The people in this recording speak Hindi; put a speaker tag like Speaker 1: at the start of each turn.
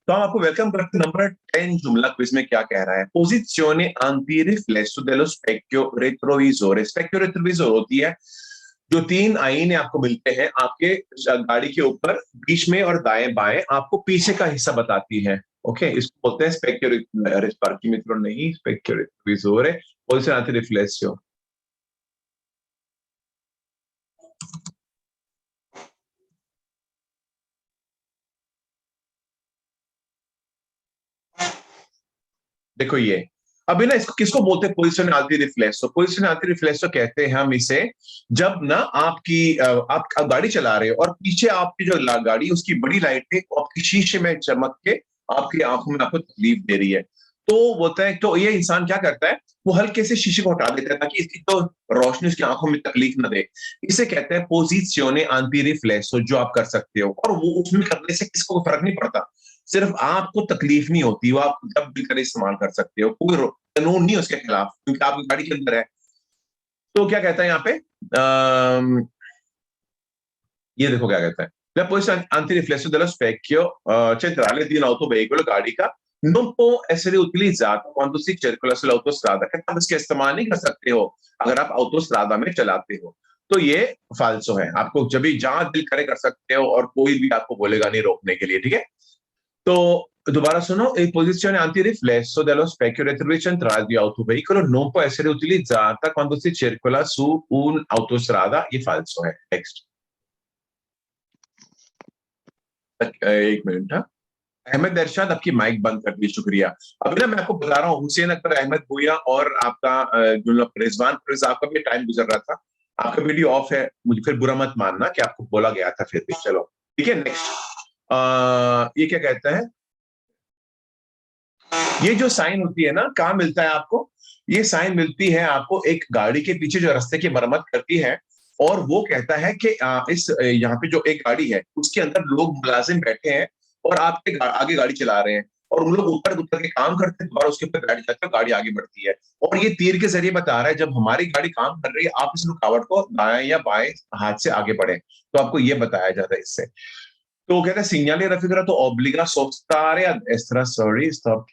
Speaker 1: तो हम आपको वेलकम करते हैं। नंबर 10 जुमला क्विज में क्या कह रहा है? पोजिzione antiriflesso dello specchio retrovisore। स्पेक्यो रेट्रोविजोर होती है जो तीन आईने आपको मिलते हैं आपके गाड़ी के ऊपर, बीच में और दाएं बाएं आपको पीछे का हिस्सा बताती है। ओके, इसको बोलते हैं स्पेक्यो रिस्पार्कीमेट्रो, नहीं स्पेक्यो रेट्रोविजोरे, पोजिzione antiriflesso। देखो ये अभी ना, इसको किसको बोलते हैं? पोजिशन आंटी रिफ्लेक्सो। पोजिशन आंटी रिफ्लेक्सो कहते हैं हम इसे, जब ना आप गाड़ी चला रहे हो और पीछे आपकी जो गाड़ी उसकी बड़ी लाइट है आपकी शीशे में चमक के आपकी आंखों में आपको तकलीफ दे रही है। तो बोलता है, तो ये इंसान क्या करता है, वो हल्के से शीशे को हटा देता है ताकि इसकी तो रोशनी उसकी आंखों में तकलीफ ना दे। इसे कहते हैं पोजिशियोने आंटी रिफ्लेक्सो, जो आप कर सकते हो। और वो उसमें करने से किसको फर्क नहीं पड़ता, सिर्फ आपको तकलीफ नहीं होती, वो आप जब भी करे इस्तेमाल कर सकते हो, कोई कानून नहीं उसके खिलाफ क्योंकि आपकी गाड़ी के अंदर है। तो क्या कहता है यहाँ पे, ये देखो क्या कहता है, la posizione antiriflesso dello specchio centrale di un'autoveicolo गाड़ी का non può essere utilizzato quando si circola sull'autostrada। कहता आप इसका इस्तेमाल नहीं कर सकते हो अगर आप ऑटोस्ट्रादा में चलाते हो। तो ये फाल्सो है, आपको जब भी जहां दिल करे कर सकते हो और कोई भी आपको बोलेगा नहीं रोकने के लिए, ठीक है। तो दोबारा सुनो, il posizione antiriflesso dello specchio retrovisore centrale di autoveicolo non può essere utilizzata quando si circola su un'autostrada, ये falso है। नेक्स्ट, एक मिनट। हाँ, अहमद इरशाद आपकी माइक बंद कर दी, शुक्रिया। अभी ना मैं आपको बता रहा हूँ, हुसैन अख्तर अहमद भूया और आपका जो रिजवान फिरोज, आपका भी टाइम गुजर रहा था, आपका वीडियो ऑफ है, मुझे फिर बुरा मत मानना कि आपको बोला गया था फिर भी। चलो ठीक है, नेक्स्ट। ये क्या कहता है, ये जो साइन होती है ना, कहाँ मिलता है आपको? ये साइन मिलती है आपको एक गाड़ी के पीछे जो रास्ते की मरम्मत करती है, और वो कहता है कि इस यहाँ पे जो एक गाड़ी है उसके अंदर लोग मुलाजिम बैठे हैं और आपके आगे गाड़ी चला रहे हैं, और उन लोग ऊपर उतर के काम करते हैं, दोबारा उसके ऊपर बैठ जाते हैं, गाड़ी आगे बढ़ती है। और ये तीर के जरिए बता रहा है जब हमारी गाड़ी काम कर रही है आप इस रुकावट को दाएं या बाएं हाथ से आगे बढ़े। तो आपको ये बताया जाता है इससे। तो कहता है segnale raffigurato obbliga a sostare a destra, sorry stop